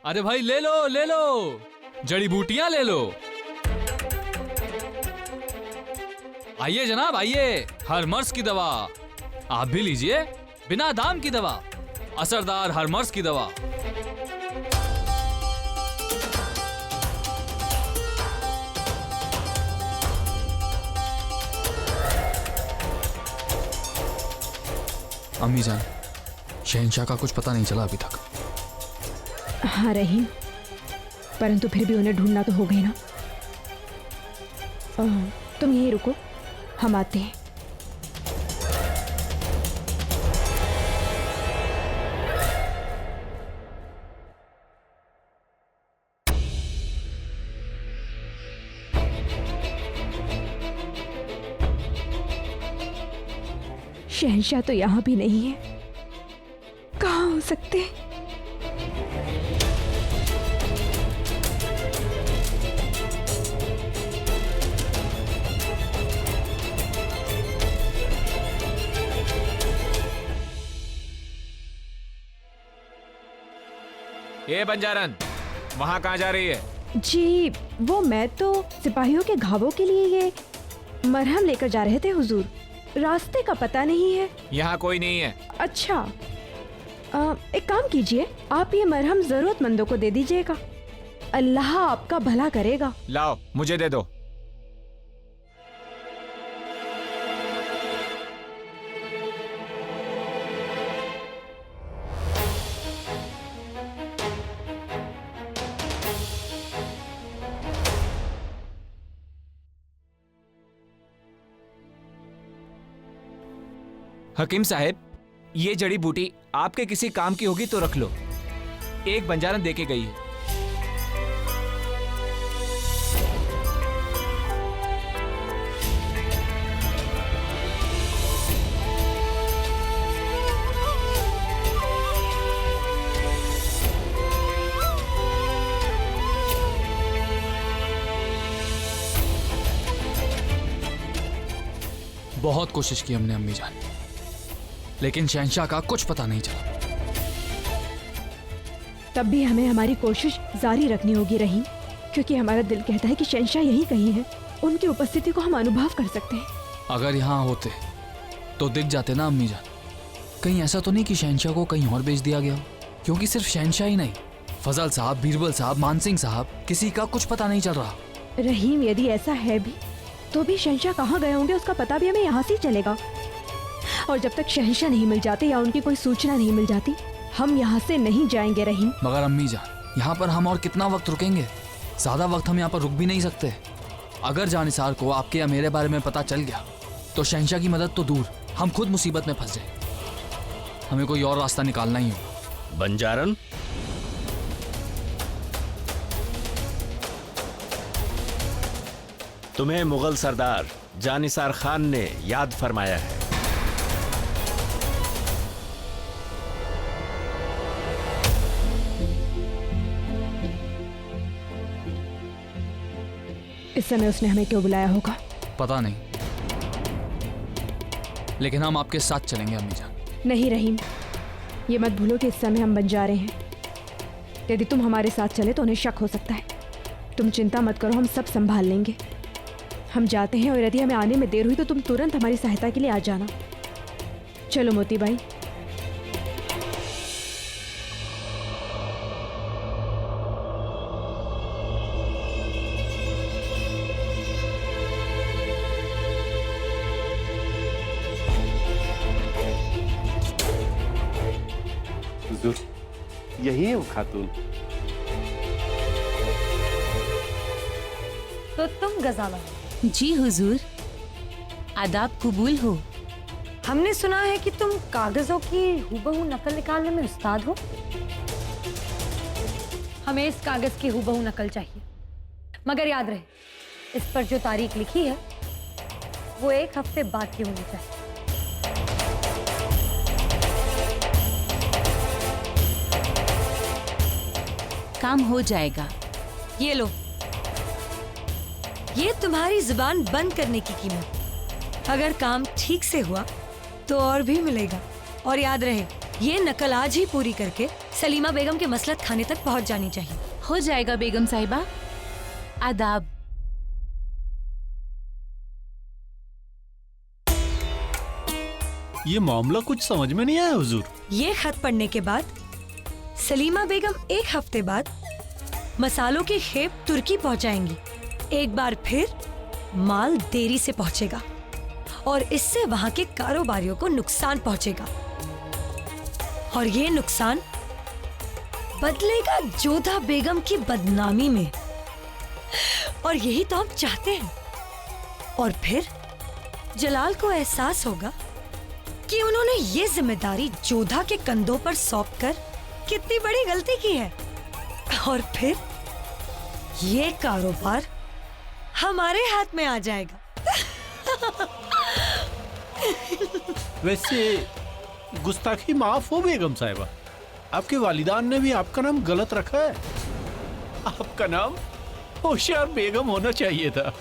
अरे भाई ले लो ले लो, जड़ी बूटियां ले लो। आइए जनाब आइए, हर मर्ज की दवा आप भी लीजिए, बिना दाम की दवा, असरदार हर मर्ज की दवा। अम्मी जान, शहंशाह का कुछ पता नहीं चला अभी तक। हाँ रहीम, परंतु फिर भी उन्हें ढूंढना तो हो गई ना। तुम यहीं रुको, हम आते हैं। शहंशाह तो यहां भी नहीं है, कहाँ हो सकते हैं? ये बंजारन, वहाँ कहाँ जा रही है? जी वो मैं तो सिपाहियों के घावों के लिए ये मरहम लेकर जा रहे थे हुजूर, रास्ते का पता नहीं है। यहाँ कोई नहीं है। अच्छा, एक काम कीजिए, आप ये मरहम जरूरतमंदों को दे दीजिएगा, अल्लाह आपका भला करेगा। लाओ मुझे दे दो। हकीम साहब, ये जड़ी बूटी आपके किसी काम की होगी तो रख लो। एक बंजारन दे के गई है। बहुत कोशिश की हमने अम्मी जान, लेकिन शहंशाह का कुछ पता नहीं चला। तब भी हमें हमारी कोशिश जारी रखनी होगी रहीम, क्योंकि हमारा दिल कहता है कि शहंशाह यहीं कहीं है, उनकी उपस्थिति को हम अनुभव कर सकते हैं। अगर यहाँ होते तो दिख जाते ना अम्मी जान। कहीं ऐसा तो नहीं कि शहंशाह को कहीं और भेज दिया गया हो, क्योंकि सिर्फ शहंशाह ही नहीं, फजल साहब, बीरबल साहब, मानसिंह साहब, किसी का कुछ पता नहीं चल रहा। रहीम यदि ऐसा है भी तो भी शहंशाह कहाँ गए होंगे उसका पता भी हमें यहाँ से ही चलेगा, और जब तक शहंशाह नहीं मिल जाते या उनकी कोई सूचना नहीं मिल जाती, हम यहाँ से नहीं जाएंगे रहीम। मगर अम्मी जान, यहाँ पर हम और कितना वक्त रुकेंगे? ज्यादा वक्त हम यहाँ पर रुक भी नहीं सकते। अगर जानिसार को आपके या मेरे बारे में पता चल गया तो शहंशाह की मदद तो दूर, हम खुद मुसीबत में फंस जाए। हमें कोई और रास्ता निकालना ही होगा। बंजारन, तुम्हें मुगल सरदार जानिसार खान ने याद फरमाया है। इस समय उसने हमें क्यों बुलाया होगा? पता नहीं, लेकिन हम आपके साथ चलेंगे अम्मी जान। नहीं रहीम, ये मत भूलो कि इस समय हम बंजारे हैं। यदि तुम हमारे साथ चले तो उन्हें शक हो सकता है। तुम चिंता मत करो, हम सब संभाल लेंगे। हम जाते हैं, और यदि हमें आने में देर हुई तो तुम तुरंत हमारी सहायता के लिए आ जाना। चलो मोती भाई। हुजूर, यही है वो खातून। तो तुम गजाला? जी हुजूर, आदाब कबूल हो। हमने सुना है कि तुम कागजों की हूबहू नकल निकालने में उस्ताद हो। हमें इस कागज की हूबहू नकल चाहिए, मगर याद रहे इस पर जो तारीख लिखी है वो 1 हफ्ते बाद की होनी चाहिए। काम हो जाएगा। ये लो, ये तुम्हारी जुबान बंद करने की कीमत। अगर काम ठीक से हुआ तो और भी मिलेगा। और याद रहे, ये नकल आज ही पूरी करके सलीमा बेगम के मसलत खाने तक पहुंच जानी चाहिए। हो जाएगा बेगम साहिबा। आदाब। ये मामला कुछ समझ में नहीं आया हुजूर। ये खत पढ़ने के बाद सलीमा बेगम एक हफ्ते बाद मसालों की खेप तुर्की पहुंचाएंगी। एक बार फिर माल देरी से पहुंचेगा और इससे वहां के कारोबारियों को नुकसान पहुंचेगा और ये नुकसान बदलेगा जोधा बेगम की बदनामी में, और यही तो हम चाहते हैं। और फिर जलाल को एहसास होगा कि उन्होंने ये जिम्मेदारी जोधा के कंधों पर सौंपकर कितनी बड़ी गलती की है, और फिर ये कारोबार हमारे हाथ में आ जाएगा। वैसे गुस्ताखी माफ हो बेगम साहिबा, आपके वालिदान ने भी आपका नाम गलत रखा है। आपका नाम होशियार बेगम होना चाहिए था।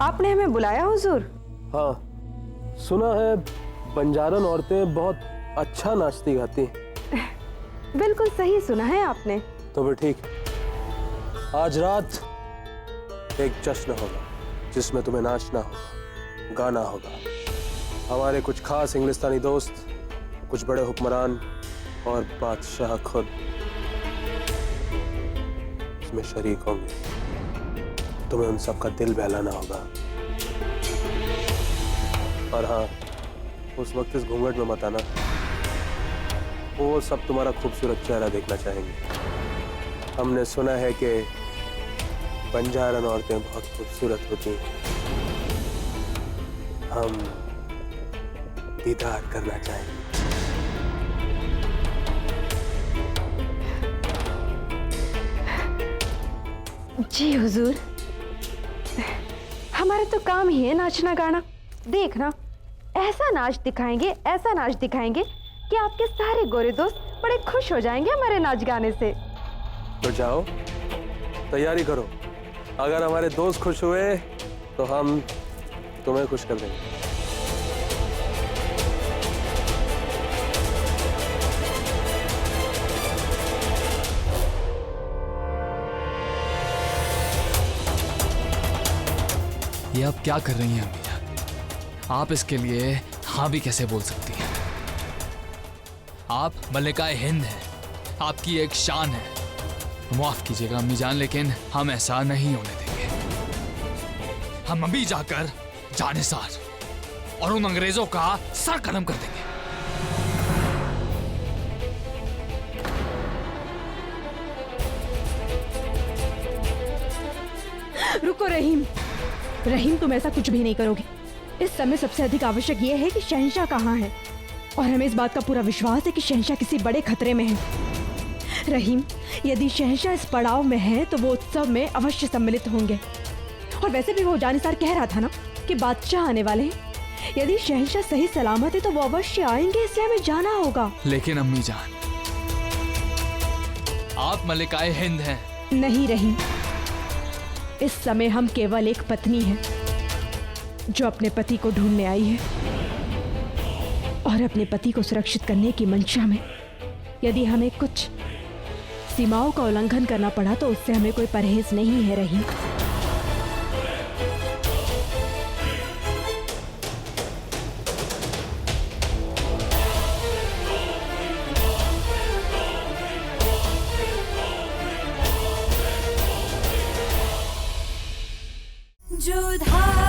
आपने हमें बुलाया हुजूर? हाँ, सुना है बंजारन औरतें बहुत अच्छा नाचती गाती हैं। बिल्कुल सही सुना है आपने। तो फिर ठीक, आज रात एक जश्न होगा जिसमें तुम्हें नाचना होगा, गाना होगा। हमारे कुछ खास इंग्लिस्तानी दोस्त, कुछ बड़े हुक्मरान और बादशाह खुद इसमें शरीक होंगे। तुम्हें उन सब का दिल बहलाना होगा। और हाँ, उस वक्त इस घूंघट में मत आना। वो सब तुम्हारा खूबसूरत चेहरा देखना चाहेंगे। हमने सुना है कि बंजारन औरतें बहुत खूबसूरत होती हैं। हम दीदार करना चाहेंगे। जी हुजूर, हमारा तो काम ही है नाचना गाना। देखना, ऐसा नाच दिखाएंगे, ऐसा नाच दिखाएंगे कि आपके सारे गोरे दोस्त बड़े खुश हो जाएंगे हमारे नाच गाने से। तो जाओ, तैयारी करो। अगर हमारे दोस्त खुश हुए तो हम तुम्हें खुश कर देंगे। ये आप क्या कर रही हैं अम्मी जान? आप इसके लिए हाँ भी कैसे बोल सकती हैं? आप मल्लिका हिंद हैं, आपकी एक शान है। माफ कीजिएगा अम्मी जान, लेकिन हम ऐसा नहीं होने देंगे। हम अभी जाकर जानिसार और उन अंग्रेजों का सर कलम कर देंगे। रुको रहीम, रहीम तुम ऐसा कुछ भी नहीं करोगे। इस समय सबसे अधिक आवश्यक यह है कि शहंशाह कहाँ है, और हमें इस बात का पूरा विश्वास है कि शहंशाह किसी बड़े खतरे में है। रहीम, यदि शहंशाह इस पड़ाव में है तो वो उत्सव में अवश्य सम्मिलित होंगे। और वैसे भी वो जानिसार कह रहा था ना कि बादशाह आने वाले हैं। यदि शहंशाह सही सलामत है तो वो अवश्य आएंगे, इसलिए हमें जाना होगा। लेकिन अम्मी जान, आप मल्लिकाए हिंद हैं। नहीं रहीम, इस समय हम केवल एक पत्नी हैं जो अपने पति को ढूंढने आई है, और अपने पति को सुरक्षित करने की मंशा में यदि हमें कुछ सीमाओं का उल्लंघन करना पड़ा तो उससे हमें कोई परहेज नहीं है रहीम। जोधा